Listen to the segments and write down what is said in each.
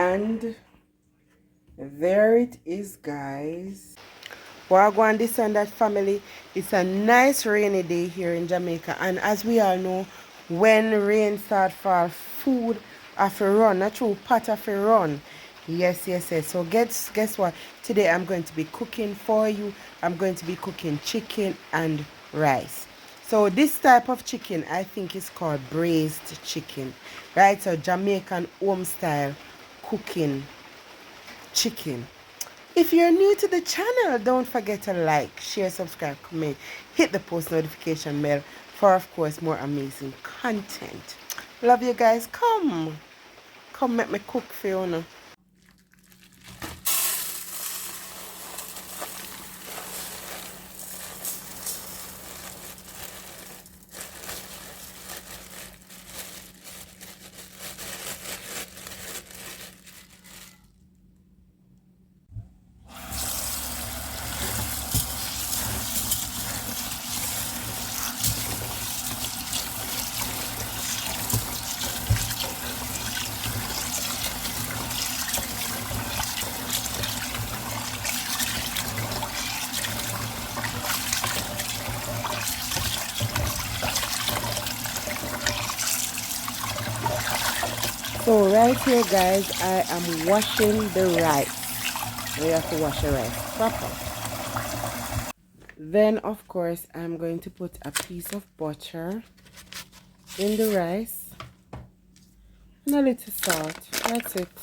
And there it is, guys. Wagwan, this and that family. It's a nice rainy day here in Jamaica, and as we all know, when rain start fall, food have to run, not true, pot have to run. Yes. So guess what? Today I'm going to be cooking for you. I'm going to be cooking chicken and rice. So this type of chicken, I think, is called braised chicken, right? So Jamaican home style cooking chicken. If you're new to the channel, don't forget to like, share, subscribe, comment, hit the post notification bell for, of course, more amazing content. Love you guys. Come make me cook for you now. So right here, guys, I am washing the rice. We have to wash the rice proper. Then, of course, I'm going to put a piece of butter in the rice and a little salt. That's it.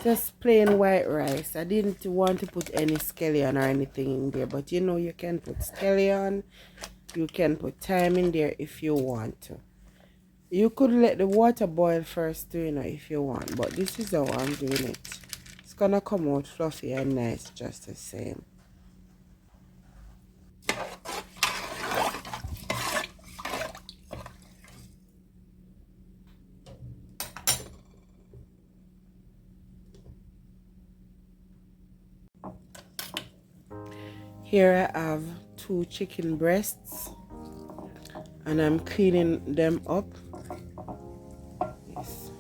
Just plain white rice. I didn't want to put any scallion or anything in there, but you know, you can put scallion, you can put thyme in there if you want to. You could let the water boil first too, you know, if you want, but this is how I'm doing it. It's gonna come out fluffy and nice just the same. Here I have 2 chicken breasts and I'm cleaning them up. Yes.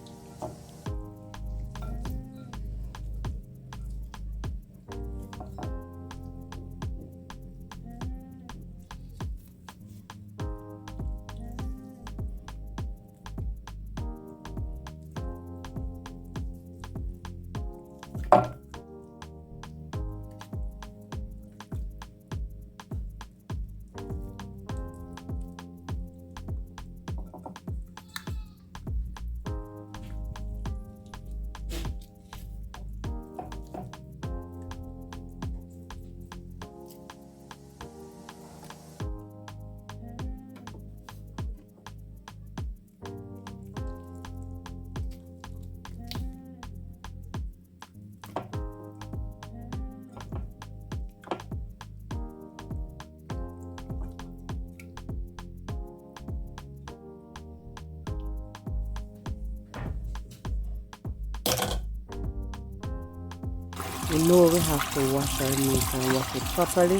You know we have to wash our meat and wash it properly.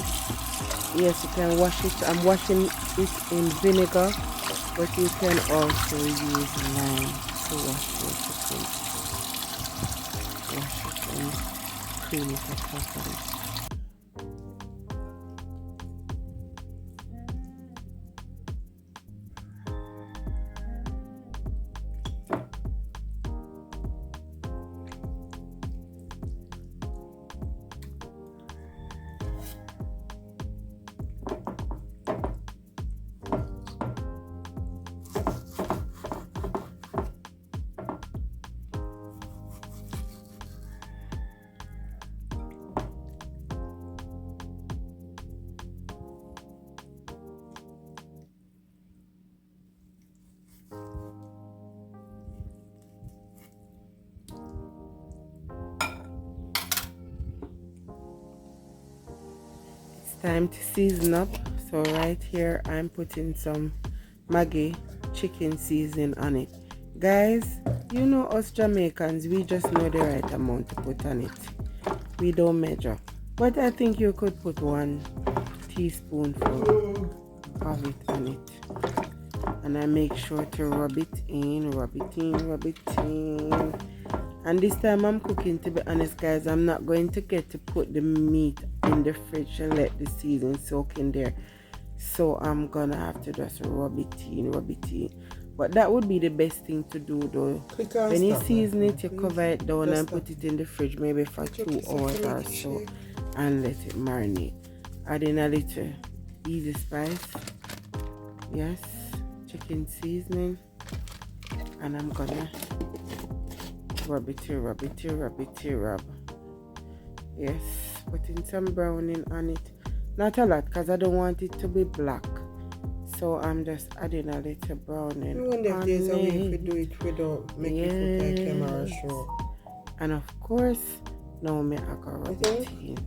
Yes, you can wash it. I'm washing it in vinegar, but you can also use lime to wash your chicken. Wash it and clean it up properly. Time to season up. So right here I'm putting some Maggi chicken seasoning on it. Guys, you know us Jamaicans, we just know the right amount to put on it. We don't measure, but I think you could put 1 teaspoonful of it on it, and I make sure to rub it in, And this time I'm cooking, to be honest guys, I'm not going to get to put the meat in the fridge and let the seasoning soak in there. So I'm gonna have to just rub it in. But that would be the best thing to do though. When you season it, you cover it down and put it in the fridge maybe for 2 hours or so and let it marinate. Adding a little easy spice. Yes, chicken seasoning. And I'm gonna rub. Yes, putting some browning on it. Not a lot because I don't want it to be black. So I'm just adding a little browning. I wonder if there's a way if we do it without making it look like camera show. And of course, now I go rub it in.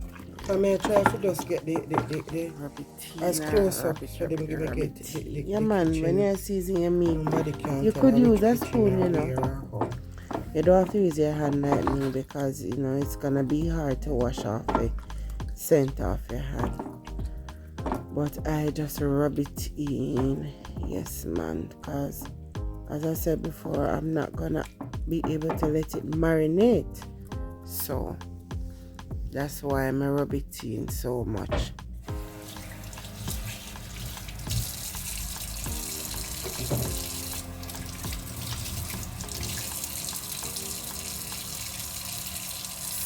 So I try to just get the rub it in, as close up so them give me get the yeah man, when you're seasoning your meat, you could use a spoon, you know. You don't have to use your hand like me because you know it's gonna be hard to wash off the scent off your hand. But I just rub it in, yes man, because as I said before, I'm not gonna be able to let it marinate. So that's why I'm rub it in so much.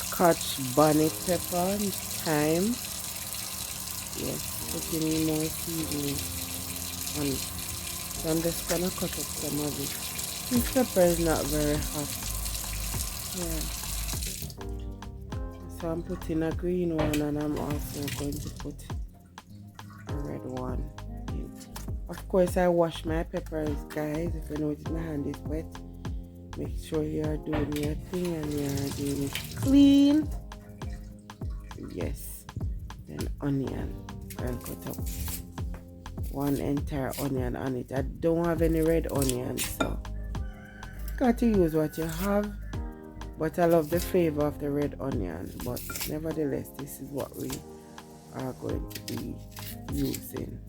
Scotch bonnet pepper, thyme. Yes, putting in more seasoning on it. So I'm just gonna cut up some of it. This pepper is not very hot. Yeah. So I'm putting a green one and I'm also going to put a red one in. Of course I wash my peppers guys. If you notice my hand is wet, make sure you are doing your thing and you are doing it clean. Yes. Then onion. And cut up one entire onion on it. I don't have any red onions, so got to use what you have. But I love the flavor of the red onion. But nevertheless, this is what we are going to be using.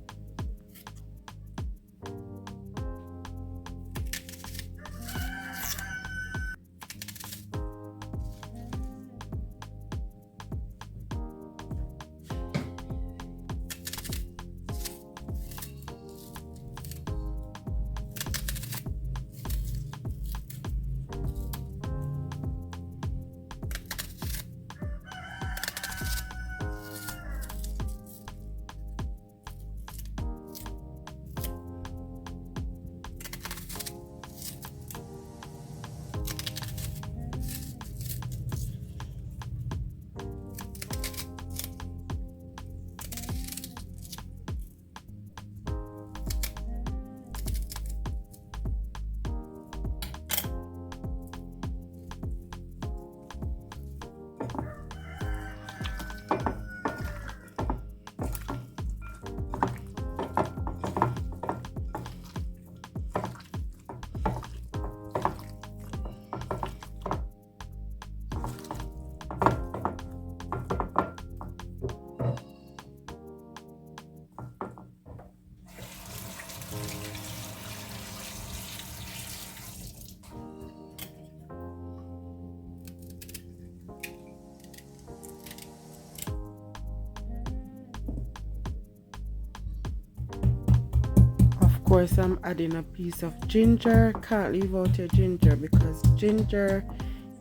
Of course, I'm adding a piece of ginger. Can't leave out your ginger because ginger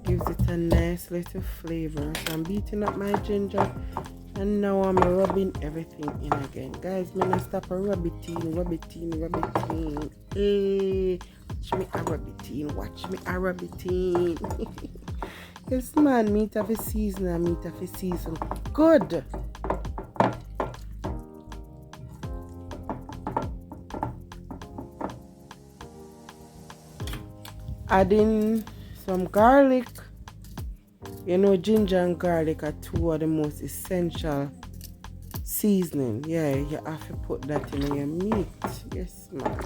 gives it a nice little flavor. So I'm beating up my ginger and now I'm rubbing everything in again. Guys, I'm gonna stop a rub it in. Hey, watch me a rub it in. Yes man, meat of a season, good. Adding some garlic. You know, ginger and garlic are two of the most essential seasoning. Yeah, you have to put that in your meat. Yes, man.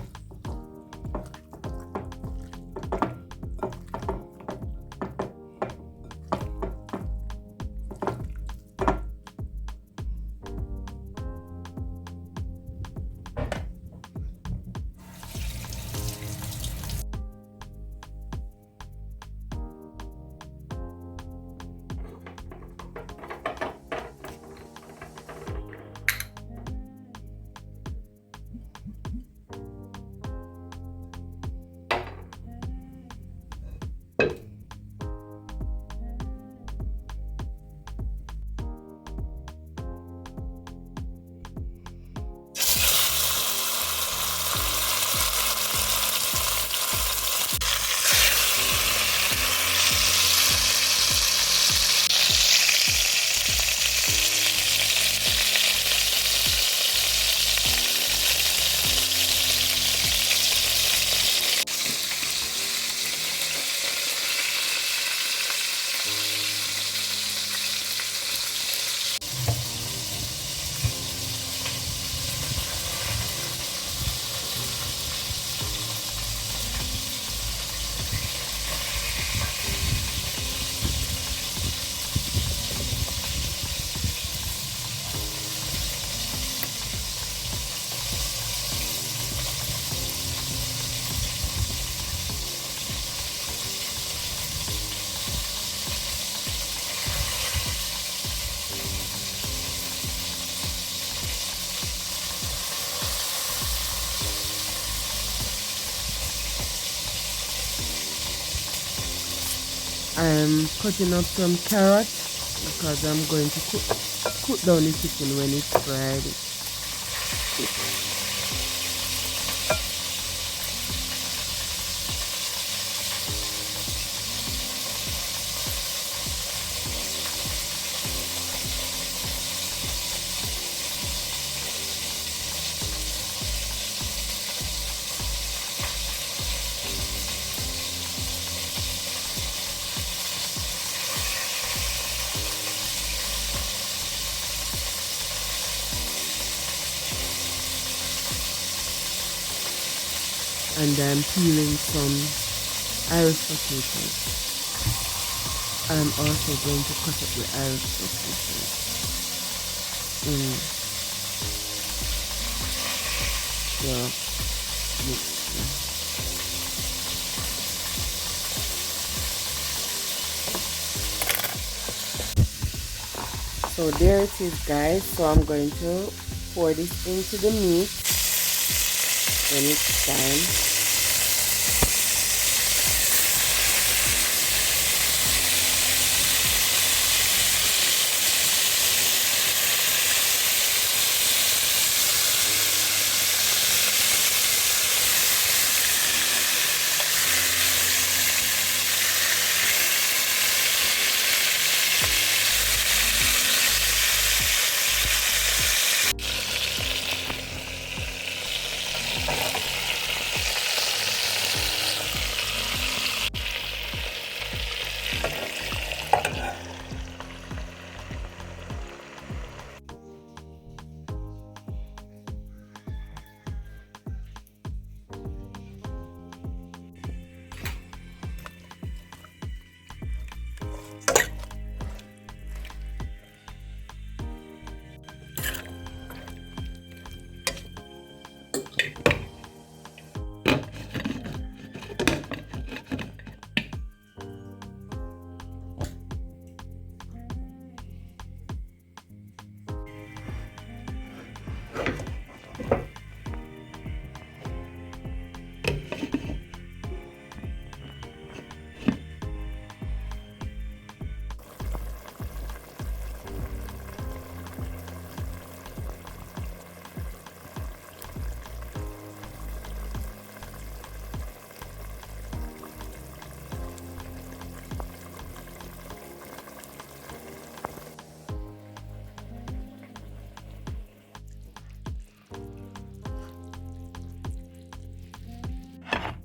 I'm cutting up some carrots because I'm going to cook down the chicken when it's fried. And I'm peeling some Irish potatoes. I'm also going to cut up the Irish potatoes. Yeah. So there it is, guys. So I'm going to pour this into the meat when it's time.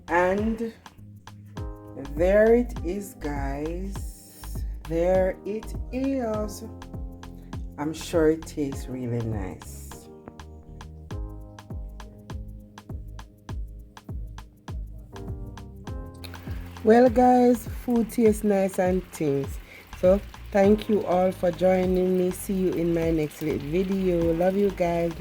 And there it is, guys. There it is. I'm sure it tastes really nice. Well, guys, food tastes nice and things. So thank you all for joining me. See you in my next video. Love you guys.